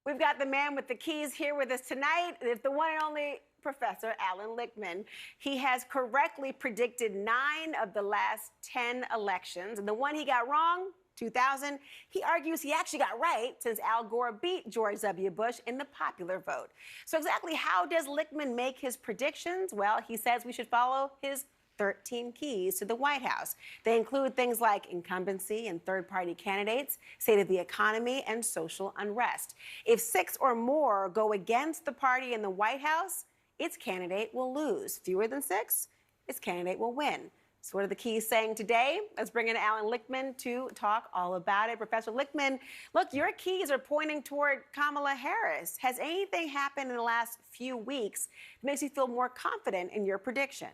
We've got the man with the keys here with us tonight. It's the one and only Professor Allan Lichtman. He has correctly predicted 9 of the last 10 elections. And the one he got wrong, 2000, he argues he actually got right since Al Gore beat George W. Bush in the popular vote. So exactly how does Lichtman make his predictions? Well, he says we should follow his 13 keys to the White House. They include things like incumbency and third-party candidates, state of the economy, and social unrest. If 6 or more go against the party in the White House, its candidate will lose. Fewer than 6, its candidate will win. So what are the keys saying today? Let's bring in Allan Lichtman to talk all about it. Professor Lichtman, look, your keys are pointing toward Kamala Harris. Has anything happened in the last few weeks that makes you feel more confident in your prediction?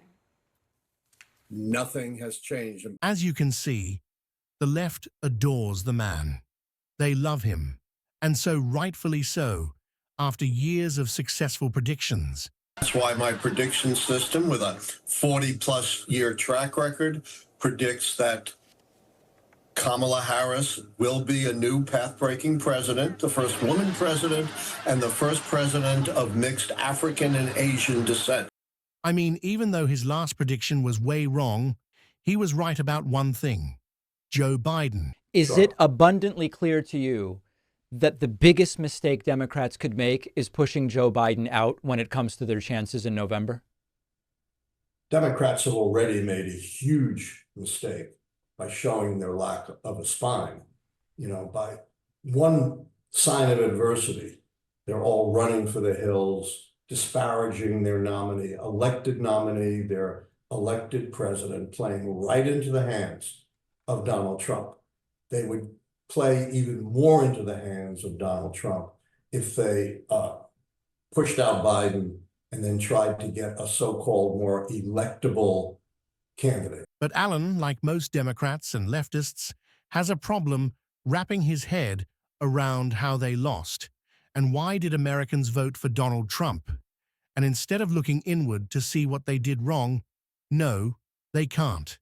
Nothing has changed. As you can see, the left adores the man. They love him, and so rightfully so, after years of successful predictions. That's why my prediction system, with a 40-plus year track record, predicts that Kamala Harris will be a new path-breaking president, the first woman president, and the first president of mixed African and Asian descent. I mean, even though his last prediction was way wrong, he was right about one thing: Joe Biden. Is it abundantly clear to you that the biggest mistake Democrats could make is pushing Joe Biden out when it comes to their chances in November? Democrats have already made a huge mistake by showing their lack of a spine. You know, by one sign of adversity, they're all running for the hills, disparaging their nominee, their elected president, playing right into the hands of Donald Trump. They would play even more into the hands of Donald Trump if they pushed out Biden and then tried to get a so-called more electable candidate. But Allan, like most Democrats and leftists, has a problem wrapping his head around how they lost. And why did Americans vote for Donald Trump? And instead of looking inward to see what they did wrong, no, they can't.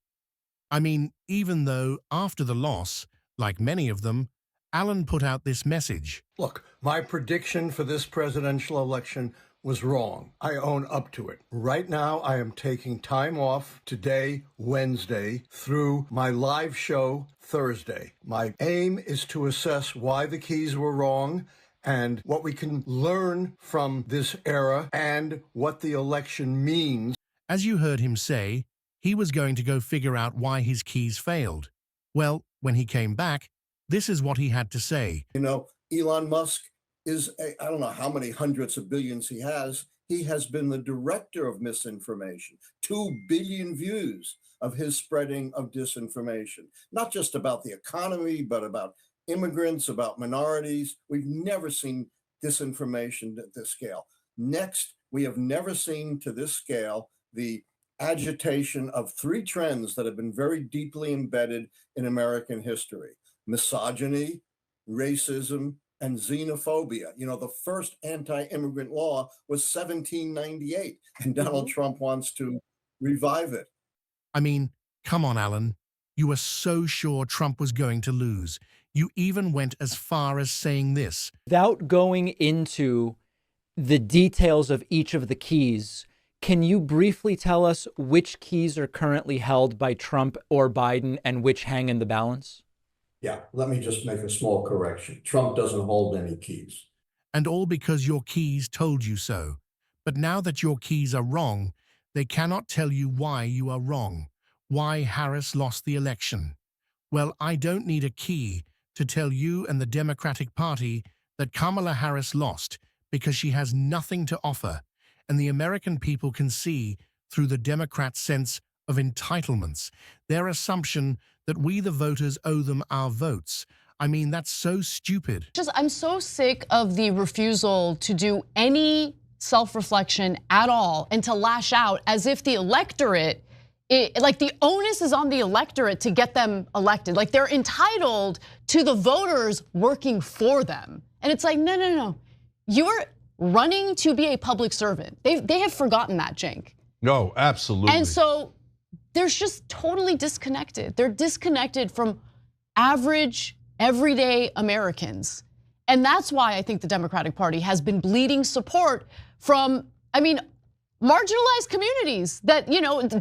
I mean, even though after the loss, like many of them, Allan put out this message. Look, my prediction for this presidential election was wrong. I own up to it. Right now, I am taking time off today, Wednesday, through my live show Thursday. My aim is to assess why the keys were wrong and what we can learn from this era and what the election means. As you heard him say, he was going to go figure out why his keys failed. Well, when he came back, this is what he had to say. You know, Elon Musk is, I don't know how many hundreds of billions he has. He has been the director of misinformation. 2 billion views of his spreading of disinformation, not just about the economy, but about immigrants, about minorities. We've never seen disinformation at this scale. Next, we have never seen to this scale the agitation of 3 trends that have been very deeply embedded in American history: misogyny, racism, and xenophobia. You know, the first anti-immigrant law was 1798, and Donald Trump wants to revive it. I mean, come on, Allan. You were so sure Trump was going to lose. You even went as far as saying this. Without going into the details of each of the keys, can you briefly tell us which keys are currently held by Trump or Biden and which hang in the balance? Yeah, let me just make a small correction. Trump doesn't hold any keys. And all because your keys told you so. But now that your keys are wrong, they cannot tell you why you are wrong, why Harris lost the election. Well, I don't need a key to tell you and the Democratic Party that Kamala Harris lost because she has nothing to offer, and the American people can see through the Democrats' sense of entitlements, their assumption that we the voters owe them our votes. I mean, that's so stupid. I'm so sick of the refusal to do any self-reflection at all and to lash out as if the electorate, like the onus is on the electorate to get them elected. Like they're entitled to the voters working for them. And it's like, no. You're running to be a public servant. They have forgotten that, Cenk. No, absolutely. And so they're just totally disconnected. They're disconnected from average, everyday Americans. And that's why I think the Democratic Party has been bleeding support from, marginalized communities that,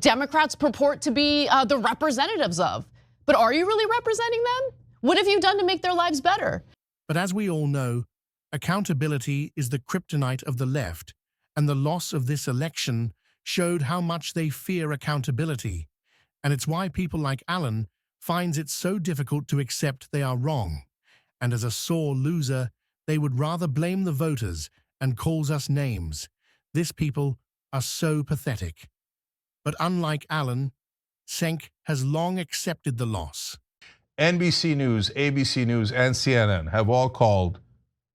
Democrats purport to be the representatives of. But are you really representing them? What have you done to make their lives better? But as we all know, accountability is the kryptonite of the left, and the loss of this election showed how much they fear accountability. And it's why people like Allan finds it so difficult to accept they are wrong. And as a sore loser, they would rather blame the voters and calls us names. These people are so pathetic. But unlike Allan, Cenk has long accepted the loss. NBC News, ABC News, and CNN have all called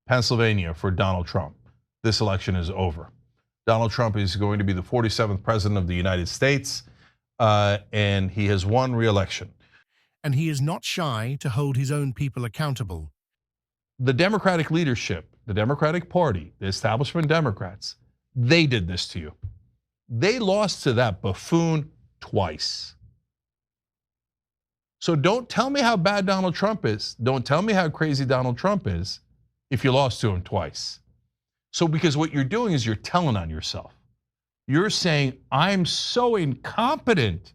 Pennsylvania for Donald Trump. This election is over. Donald Trump is going to be the 47th president of the United States, and he has won re-election. And he is not shy to hold his own people accountable. The Democratic leadership, the Democratic Party, the establishment Democrats, they did this to you. They lost to that buffoon twice. So don't tell me how bad Donald Trump is. Don't tell me how crazy Donald Trump is if you lost to him twice. So because what you're doing is you're telling on yourself. You're saying, I'm so incompetent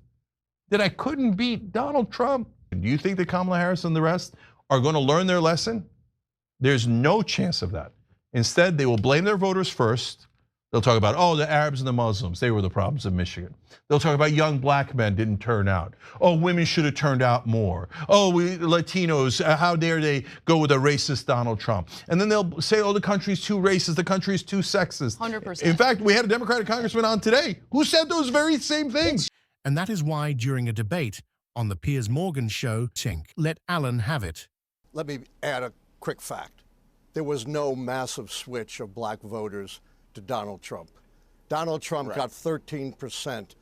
that I couldn't beat Donald Trump. Do you think that Kamala Harris and the rest are going to learn their lesson? There's no chance of that. Instead, they will blame their voters first. They'll talk about, oh, the Arabs and the Muslims, they were the problems in Michigan. They'll talk about young black men didn't turn out. Oh, women should have turned out more. Oh, we Latinos, how dare they go with a racist Donald Trump? And then they'll say, oh, the country's too racist, the country's too sexist. 100%. In fact, we had a Democratic congressman on today who said those very same things. And that is why during a debate on the Piers Morgan show, Cenk let Allan have it. Let me add a quick fact. There was no massive switch of black voters to Donald Trump. Donald Trump got 13%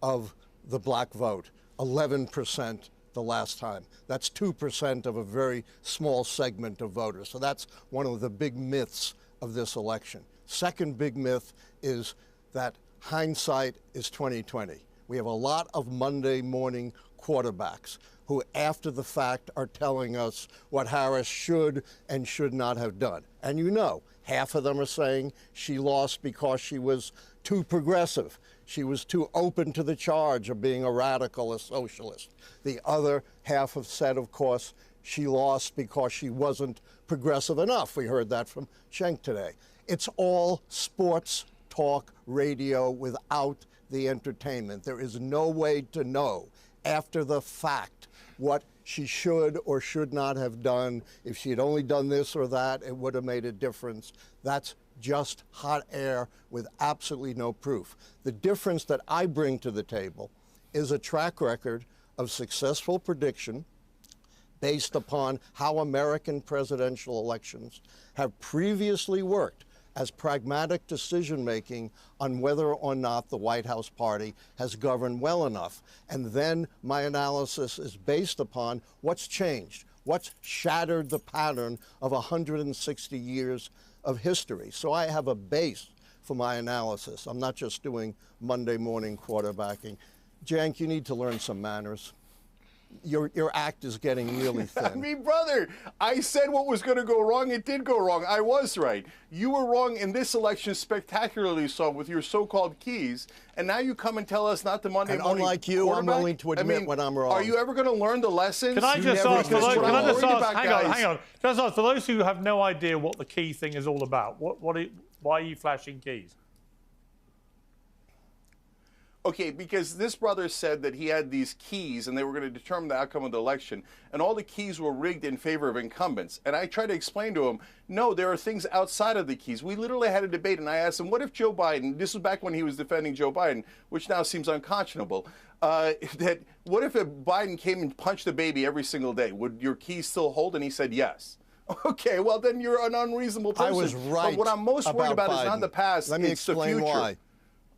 of the black vote, 11% the last time. That's 2% of a very small segment of voters. So that's one of the big myths of this election. Second big myth is that hindsight is 20/20. We have a lot of Monday morning quarterbacks who after the fact are telling us what Harris should and should not have done. And half of them are saying she lost because she was too progressive. She was too open to the charge of being a radical, a socialist. The other half have said, of course, she lost because she wasn't progressive enough. We heard that from Cenk today. It's all sports talk radio without the entertainment. There is no way to know after the fact what she should or should not have done. If she had only done this or that, it would have made a difference. That's just hot air with absolutely no proof. The difference that I bring to the table is a track record of successful prediction based upon how American presidential elections have previously worked as pragmatic decision-making on whether or not the White House party has governed well enough. And then my analysis is based upon what's changed, what's shattered the pattern of 160 years of history. So I have a base for my analysis. I'm not just doing Monday morning quarterbacking. Cenk, you need to learn some manners. Your act is getting really thin. I mean, brother, I said what was going to go wrong. It did go wrong. I was right. You were wrong in this election spectacularly so with your so-called keys. And now you come and tell us not the Monday morning unlike you, I'm willing to admit when I'm wrong. Are you ever going to learn the lessons? Can I just ask, hang on. Just ask, for those who have no idea what the key thing is all about, why are you flashing keys? Okay, because this brother said that he had these keys and they were going to determine the outcome of the election, and all the keys were rigged in favor of incumbents. And I tried to explain to him, no, there are things outside of the keys. We literally had a debate, and I asked him, what if Joe Biden, this was back when he was defending Joe Biden, which now seems unconscionable, what if Biden came and punched a baby every single day? Would your keys still hold? And he said yes. Okay, well, then you're an unreasonable person. I was right. But what I'm most worried about Biden. is not the past, Let me it's explain the future. why.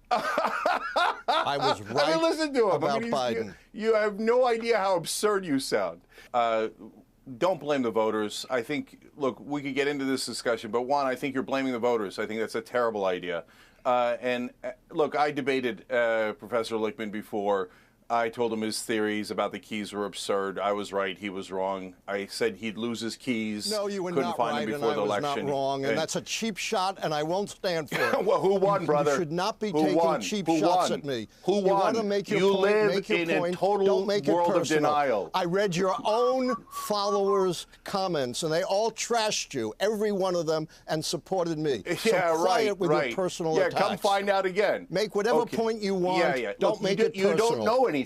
I was right. I mean, listen to him. About Biden. You have no idea how absurd you sound. Don't blame the voters. I think, look, we could get into this discussion, but one, I think you're blaming the voters. I think that's a terrible idea. And look, I debated Professor Lichtman before. I told him his theories about the keys were absurd. I was right. He was wrong. I said he'd lose his keys. No, you were Couldn't not find right, him and before I the was election. not wrong, and that's a cheap shot, and I won't stand for it. Well, who won, brother? You should not be Who taking won? cheap Who shots won? at me. Who won? You want to make your You point, live make your in point. a total Don't make world it of personal. denial. I read your own followers' comments, and they all trashed you, every one of them, and supported me. Yeah, so quiet with your personal attacks. Come find out again. Make whatever point you want. Don't Look, make it personal. You don't know anything.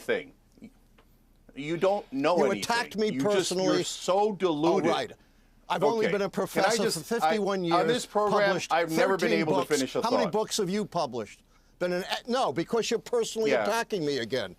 You don't know anything. You attacked me personally. You're so deluded. Oh, right. I've only been a professor for 51 years. On this program, I've never been able to finish a thought. How many books have you published? No, because you're personally attacking me again.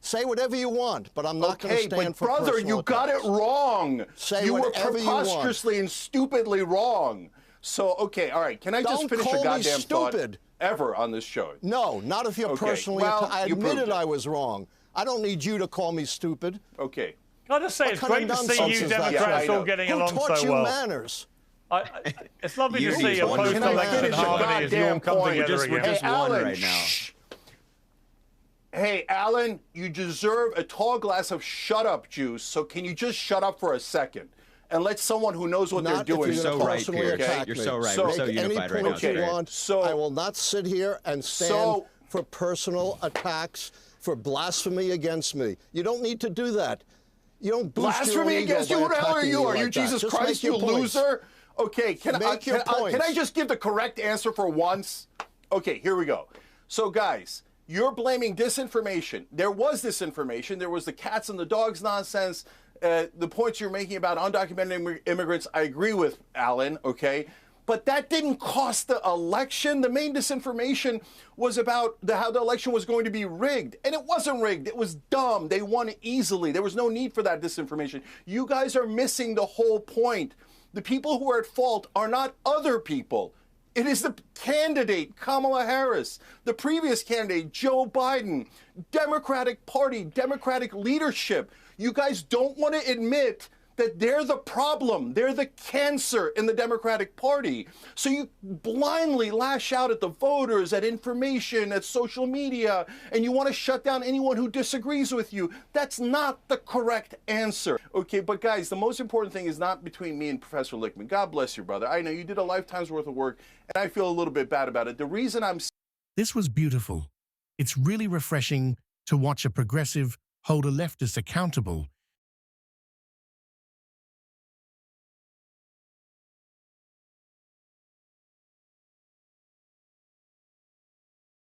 Say whatever you want, but I'm not going to stand for brother, personal you got it wrong. Say you were whatever you want. preposterously and stupidly wrong. So, okay, all right. Can I just finish a goddamn thought ever on this show? No, not if you're personally. I admitted I was wrong. I don't need you to call me stupid. Okay. Can I just say, it's great to see you Democrats all getting along so well. Who taught you manners? It's lovely to see a Can I finish a harmony as you all goddamn come point? together again. Hey, just one Alan, right now. Hey, Alan, you deserve a tall glass of shut-up juice, so can you just shut up for a second and let someone who knows what they're doing... You're so right, Piers. You're so right. We're so unified right now. Make any point you want. I will not sit here and stand for personal attacks, for blasphemy against me. You don't need to do that. You don't boost blasphemy your ego against you? by Who the hell are attacking you? me Are you like that. Jesus Just Christ, make your you points. loser? Okay, can I just give the correct answer for once? Okay, here we go. So, guys, you're blaming disinformation. There was disinformation. There was the cats and the dogs nonsense. The points you're making about undocumented immigrants, I agree with, Alan, okay? But that didn't cost the election. The main disinformation was about how the election was going to be rigged. And it wasn't rigged. It was dumb. They won easily. There was no need for that disinformation. You guys are missing the whole point. The people who are at fault are not other people. It is the candidate, Kamala Harris, the previous candidate, Joe Biden, Democratic Party, Democratic leadership. You guys don't want to admit that they're the problem. They're the cancer in the Democratic Party. So you blindly lash out at the voters, at information, at social media, and you want to shut down anyone who disagrees with you. That's not the correct answer. Okay, but guys, the most important thing is not between me and Professor Lichtman. God bless you, brother. I know you did a lifetime's worth of work, and I feel a little bit bad about it. The reason I'm... This was beautiful. It's really refreshing to watch a progressive hold a leftist accountable